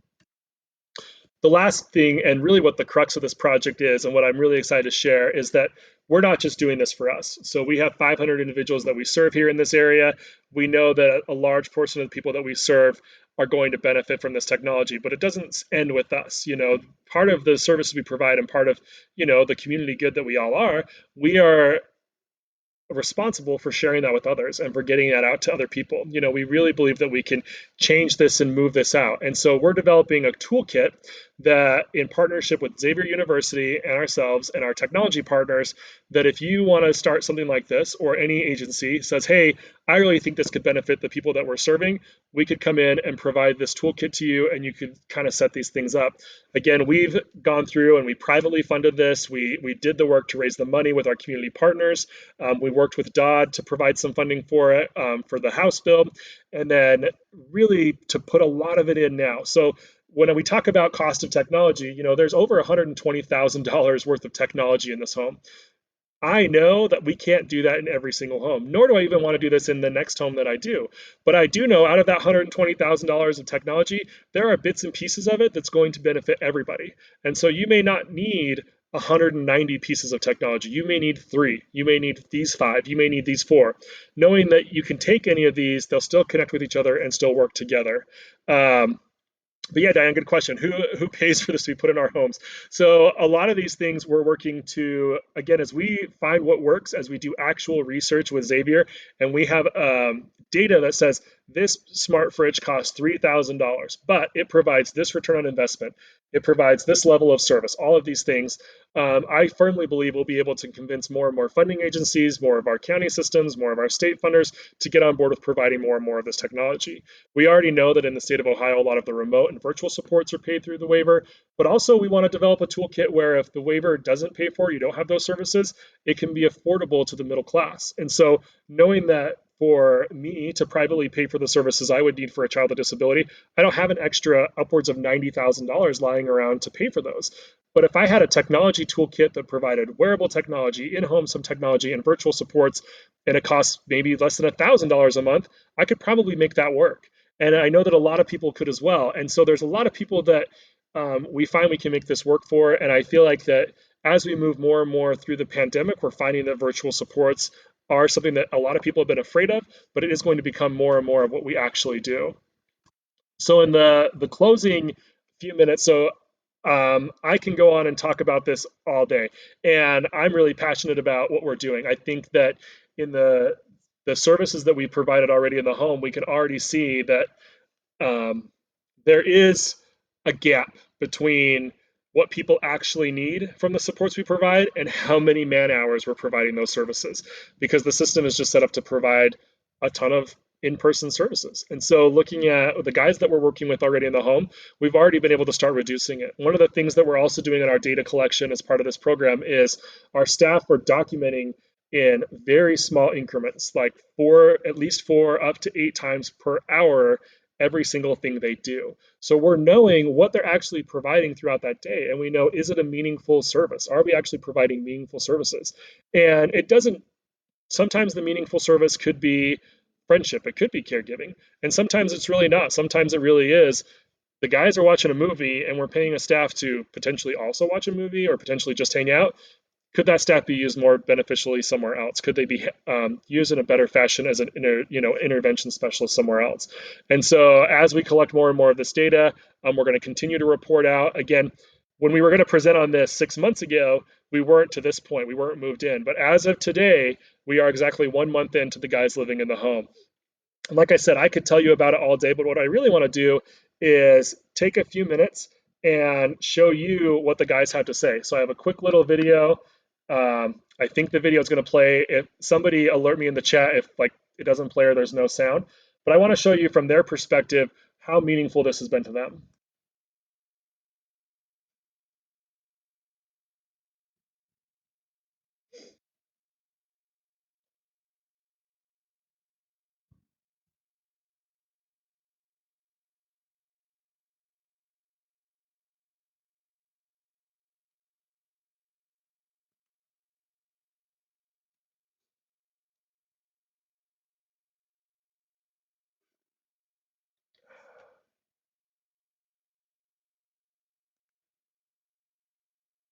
The last thing, and really what the crux of this project is, and what I'm really excited to share, is that we're not just doing this for us. So we have 500 individuals that we serve here in this area. We know that a large portion of the people that we serve are going to benefit from this technology, but it doesn't end with us. Part of the services we provide and part of, the community good that we all are, we are responsible for sharing that with others and for getting that out to other people. We really believe that we can change this and move this out. And so we're developing a toolkit that, in partnership with Xavier University and ourselves and our technology partners, that if you want to start something like this, or any agency says, hey, I really think this could benefit the people that we're serving, we could come in and provide this toolkit to you, and you could kind of set these things up. Again, we've gone through and we privately funded this. We did the work to raise the money with our community partners. We worked with Dodd to provide some funding for it, for the House bill, and then really to put a lot of it in now. So when we talk about cost of technology, there's over $120,000 worth of technology in this home. I know that we can't do that in every single home, nor do I even want to do this in the next home that I do. But I do know out of that $120,000 of technology, there are bits and pieces of it that's going to benefit everybody. And so you may not need 190 pieces of technology. You may need 3. You may need these 5. You may need these 4. Knowing that you can take any of these, they'll still connect with each other and still work together. But yeah, Diane, good question. Who pays for this to be put in our homes? So a lot of these things we're working to, again, as we find what works, as we do actual research with Xavier, and we have data that says this smart fridge costs $3,000, but it provides this return on investment. It provides this level of service, all of these things. I firmly believe we'll be able to convince more and more funding agencies, more of our county systems, more of our state funders to get on board with providing more and more of this technology. We already know that in the state of Ohio, a lot of the remote and virtual supports are paid through the waiver, but also we want to develop a toolkit where if the waiver doesn't pay for, you don't have those services, it can be affordable to the middle class. And so knowing that for me to privately pay for the services I would need for a child with a disability, I don't have an extra upwards of $90,000 lying around to pay for those. But if I had a technology toolkit that provided wearable technology, in-home some technology, and virtual supports, and it costs maybe less than $1,000 a month, I could probably make that work. And I know that a lot of people could as well. And so there's a lot of people that we find we can make this work for. And I feel like that as we move more and more through the pandemic, we're finding that virtual supports are something that a lot of people have been afraid of, but it is going to become more and more of what we actually do. So in the closing few minutes, so I can go on and talk about this all day, and I'm really passionate about what we're doing. I think that in the services that we provided already in the home, we can already see that um, there is a gap between what people actually need from the supports we provide and how many man hours we're providing those services, because the system is just set up to provide a ton of in-person services. And so looking at the guys that we're working with already in the home, we've already been able to start reducing it. One of the things that we're also doing in our data collection as part of this program is our staff are documenting in very small increments, like at least 4 up to 8 times per hour, every single thing they do. So we're knowing what they're actually providing throughout that day. And we know, is it a meaningful service? Are we actually providing meaningful services? And it doesn't, sometimes the meaningful service could be friendship, it could be caregiving. And sometimes it's really not. Sometimes it really is the guys are watching a movie and we're paying a staff to potentially also watch a movie or potentially just hang out. Could that staff be used more beneficially somewhere else? Could they be used in a better fashion as an intervention specialist somewhere else? And so as we collect more and more of this data, we're going to continue to report out. Again, when we were going to present on this 6 months ago, we weren't to this point. We weren't moved in. But as of today, we are exactly 1 month into the guys living in the home. And like I said, I could tell you about it all day, but what I really want to do is take a few minutes and show you what the guys have to say. So I have a quick little video. I think the video is going to play. If somebody alert me in the chat if like it doesn't play or there's no sound, but I want to show you from their perspective how meaningful this has been to them.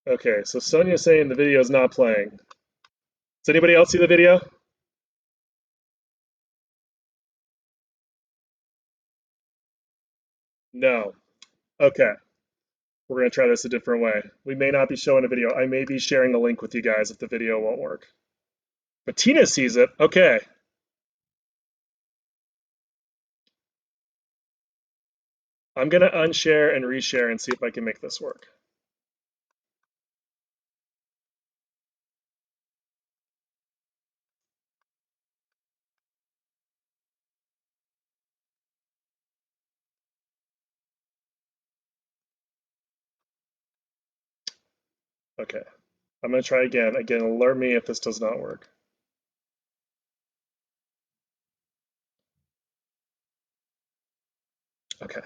Okay, so Sonia's saying the video is not playing. Does anybody else see the video? No. Okay, we're going to try this a different way. We may not be showing a video. I may be sharing a link with you guys if the video won't work. But Tina sees it. Okay. I'm going to unshare and reshare and see if I can make this work. Okay. I'm going to try again. Again, alert me if this does not work. Okay.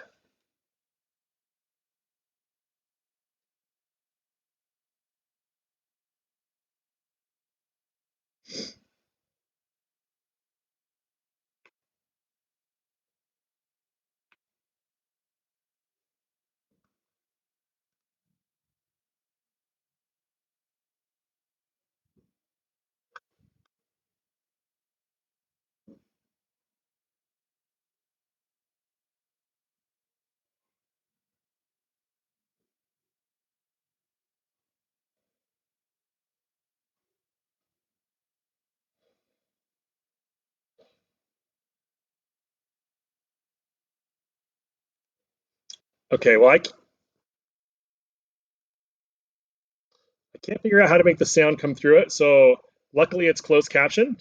Okay, well, I can't figure out how to make the sound come through it. So luckily it's closed caption.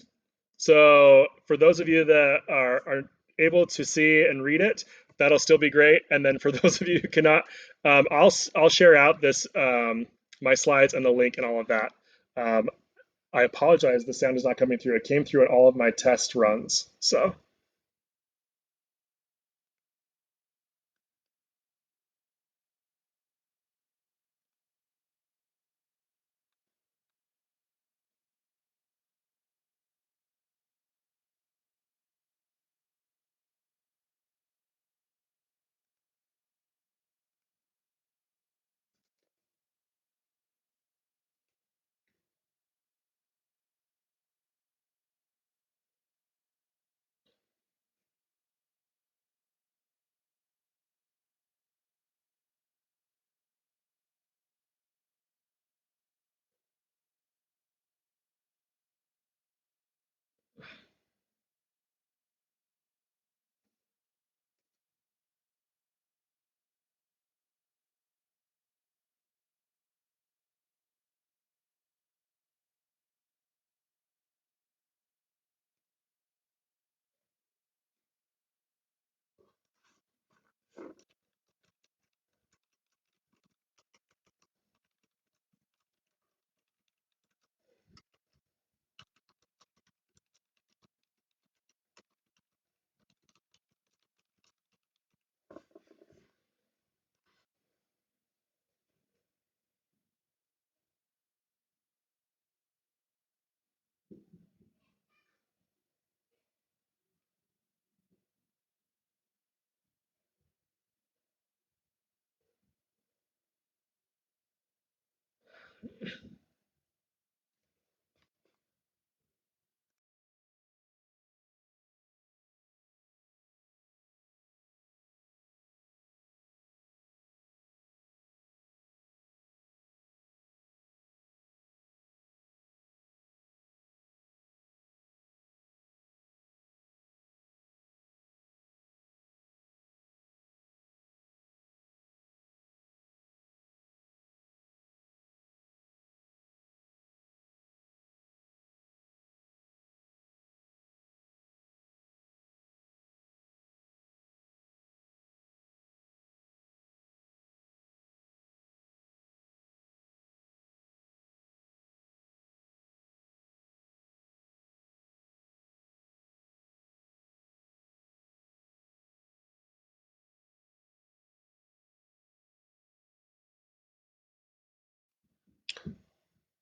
So for those of you that are able to see and read it, that'll still be great. And then for those of you who cannot, I'll share out this my slides and the link and all of that. Um, I apologize, the sound is not coming through. It came through in all of my test runs. So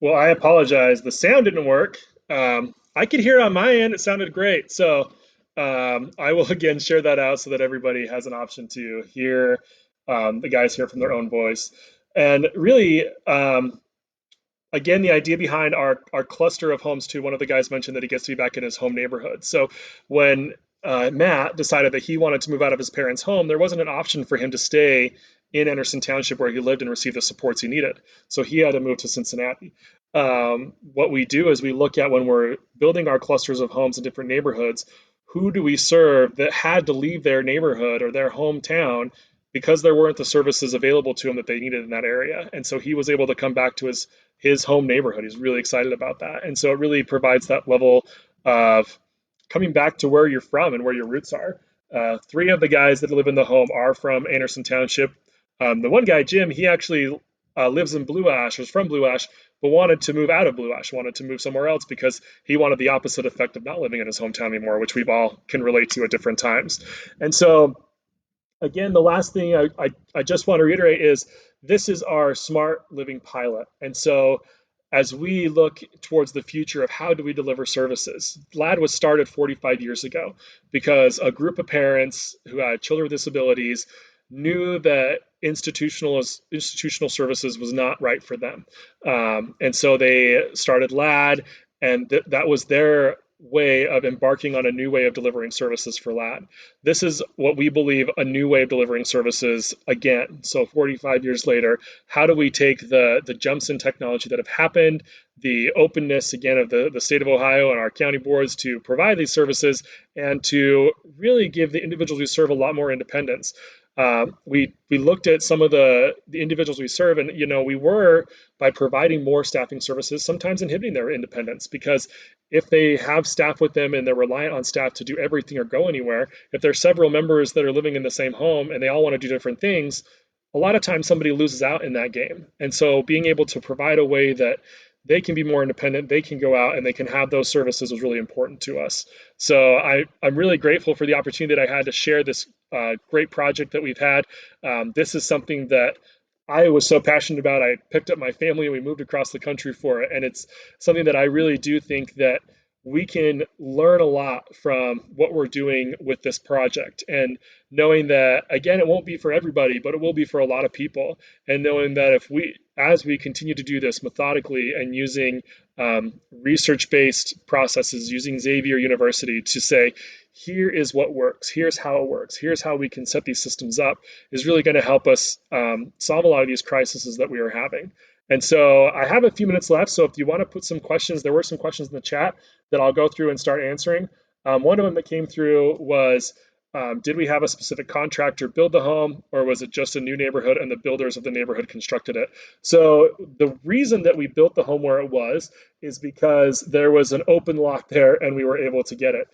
Well, I apologize. The sound didn't work. I could hear on my end. It sounded great. So I will again share that out so that everybody has an option to hear the guys hear from their own voice. And really, again, the idea behind our cluster of homes too. One of the guys mentioned that he gets to be back in his home neighborhood. So when Matt decided that he wanted to move out of his parents' home, there wasn't an option for him to stay in Anderson Township where he lived and receive the supports he needed. So he had to move to Cincinnati. What we do is we look at when we're building our clusters of homes in different neighborhoods, who do we serve that had to leave their neighborhood or their hometown because there weren't the services available to him that they needed in that area. And so he was able to come back to his home neighborhood. He's really excited about that. And so it really provides that level of coming back to where you're from and where your roots are. Three of the guys that live in the home are from Anderson Township. The one guy, Jim, he actually lives in Blue Ash, was from Blue Ash, but wanted to move out of Blue Ash, wanted to move somewhere else because he wanted the opposite effect of not living in his hometown anymore, which we've all can relate to at different times. And so again, the last thing I just want to reiterate is this is our smart living pilot. And so as we look towards the future of how do we deliver services, LAD was started 45 years ago because a group of parents who had children with disabilities knew that institutional services was not right for them. And so they started LAD, and that was their way of embarking on a new way of delivering services for LAD. This is what we believe a new way of delivering services again. So 45 years later, how do we take the jumps in technology that have happened, the openness again of the state of Ohio and our county boards to provide these services, and to really give the individuals we serve a lot more independence. We looked at some of the individuals we serve, and we were by providing more staffing services, sometimes inhibiting their independence because if they have staff with them and they're reliant on staff to do everything or go anywhere, if there's several members that are living in the same home and they all want to do different things, a lot of times somebody loses out in that game. And so being able to provide a way that they can be more independent, they can go out and they can have those services was really important to us. So I'm really grateful for the opportunity that I had to share this great project that we've had. This is something that I was so passionate about. I picked up my family and we moved across the country for it. And it's something that I really do think that we can learn a lot from what we're doing with this project. And knowing that, again, it won't be for everybody, but it will be for a lot of people. And knowing that as we continue to do this methodically and using research-based processes, using Xavier University to say, here is what works, here's how it works, here's how we can set these systems up, is really going to help us solve a lot of these crises that we are having. And so I have a few minutes left. So if you want to put some questions, there were some questions in the chat that I'll go through and start answering. One of them that came through was, did we have a specific contractor build the home, or was it just a new neighborhood and the builders of the neighborhood constructed it? So the reason that we built the home where it was is because there was an open lot there and we were able to get it.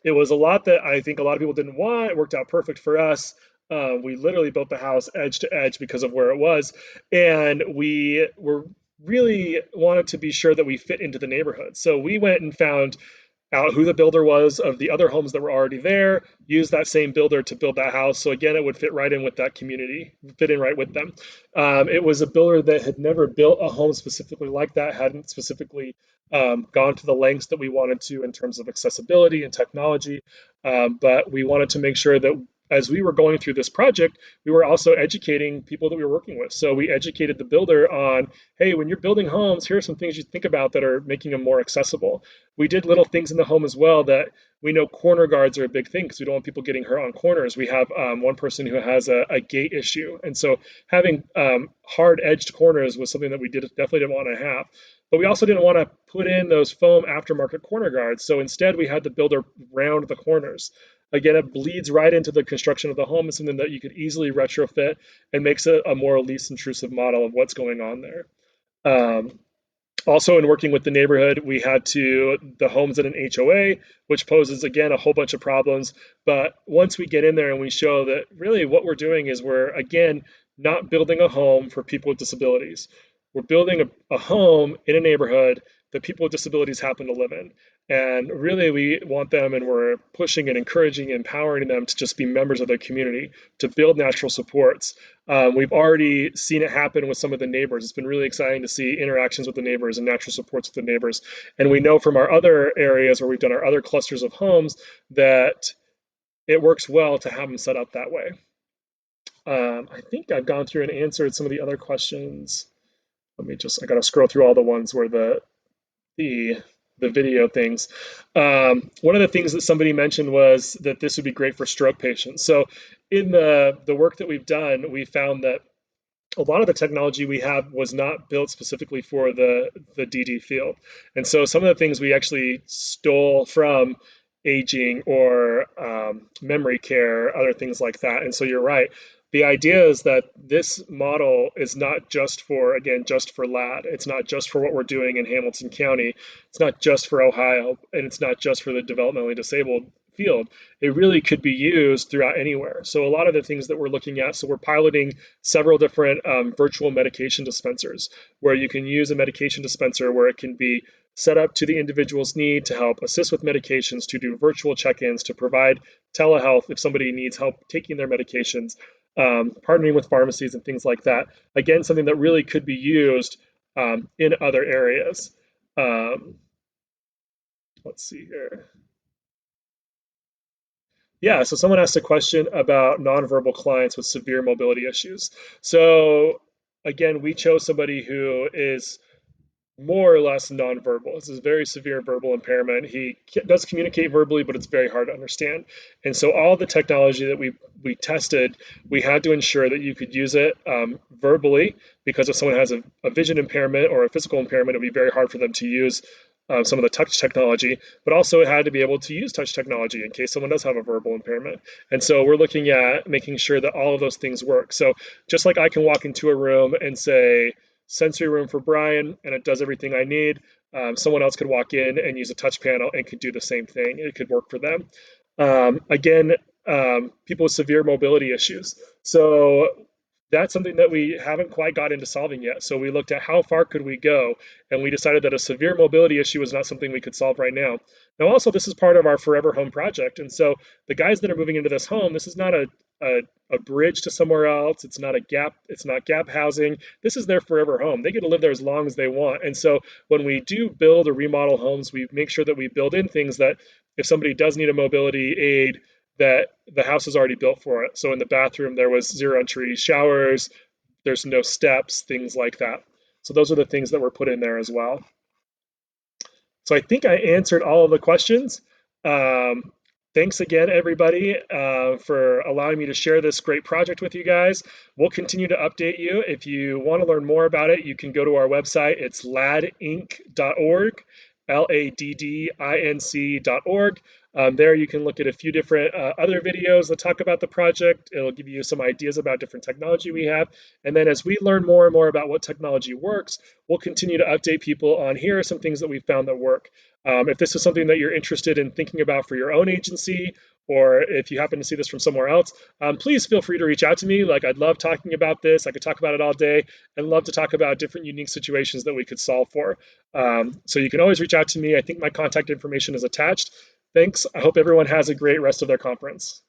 It was a lot that I think a lot of people didn't want. It worked out perfect for us. We literally built the house edge to edge because of where it was. And we were really wanted to be sure that we fit into the neighborhood. So we went and found out who the builder was of the other homes that were already there, use that same builder to build that house. So again, it would fit right in with that community, fit in right with them. It was a builder that had never built a home specifically like that, hadn't specifically gone to the lengths that we wanted to in terms of accessibility and technology. But we wanted to make sure that as we were going through this project, we were also educating people that we were working with. So we educated the builder on, hey, when you're building homes, here are some things you think about that are making them more accessible. We did little things in the home as well that we know corner guards are a big thing because we don't want people getting hurt on corners. We have one person who has a gate issue. And so having hard edged corners was something that we definitely didn't want to have. But we also didn't want to put in those foam aftermarket corner guards. So instead, we had the builder round the corners. Again, it bleeds right into the construction of the home. It's something that you could easily retrofit and makes it a more least intrusive model of what's going on there. Also, in working with the neighborhood, we had the homes in an HOA, which poses, again, a whole bunch of problems. But once we get in there and we show that really what we're doing is we're, again, not building a home for people with disabilities. We're building a home in a neighborhood that people with disabilities happen to live in. And really, we want them, and we're pushing and encouraging and empowering them to just be members of their community, to build natural supports. We've already seen it happen with some of the neighbors. It's been really exciting to see interactions with the neighbors and natural supports with the neighbors. And we know from our other areas where we've done our other clusters of homes that it works well to have them set up that way. I think I've gone through and answered some of the other questions. I got to scroll through all the ones where the video things. One of the things that somebody mentioned was that this would be great for stroke patients. So in the work that we've done, we found that a lot of the technology we have was not built specifically for the DD field. And so some of the things we actually stole from aging or memory care, other things like that. And so you're right. The idea is that this model is not just for, again, just for LAD. It's not just for what we're doing in Hamilton County. It's not just for Ohio, and it's not just for the developmentally disabled field. It really could be used throughout anywhere. So a lot of the things that we're looking at, so we're piloting several different virtual medication dispensers where you can use a medication dispenser where it can be set up to the individual's need to help assist with medications, to do virtual check-ins, to provide telehealth if somebody needs help taking their medications, partnering with pharmacies and things like that. Again, something that really could be used in other areas. Let's see here. Yeah, so someone asked a question about nonverbal clients with severe mobility issues. So again, we chose somebody who is more or less nonverbal. This is very severe verbal impairment. He does communicate verbally, but it's very hard to understand. And so all the technology that we tested, we had to ensure that you could use it verbally, because if someone has a vision impairment or a physical impairment, it would be very hard for them to use some of the touch technology, but also it had to be able to use touch technology in case someone does have a verbal impairment. And so we're looking at making sure that all of those things work. So just like I can walk into a room and say, sensory room for Brian, and it does everything I need, someone else could walk in and use a touch panel and could do the same thing. It could work for them. Again, people with severe mobility issues. So that's something that we haven't quite got into solving yet. So we looked at how far could we go, and we decided that a severe mobility issue was not something we could solve right now. Now, also, this is part of our Forever Home project, and so the guys that are moving into this home, this is not a bridge to somewhere else. It's not a gap. It's not gap housing. This is their forever home. They get to live there as long as they want. And so when we do build or remodel homes, we make sure that we build in things that if somebody does need a mobility aid, that the house is already built for it. So in the bathroom, there was zero entry showers, there's no steps, things like that. So those are the things that were put in there as well. So I think I answered all of the questions. Thanks again, everybody, for allowing me to share this great project with you guys. We'll continue to update you. If you want to learn more about it, you can go to our website. It's laddinc.org, laddinc.org. There you can look at a few different other videos that talk about the project. It'll give you some ideas about different technology we have. And then as we learn more and more about what technology works, we'll continue to update people on here are some things that we found that work. If this is something that you're interested in thinking about for your own agency, or if you happen to see this from somewhere else, please feel free to reach out to me. Like, I'd love talking about this. I could talk about it all day and love to talk about different unique situations that we could solve for. So you can always reach out to me. I think my contact information is attached. Thanks. I hope everyone has a great rest of their conference.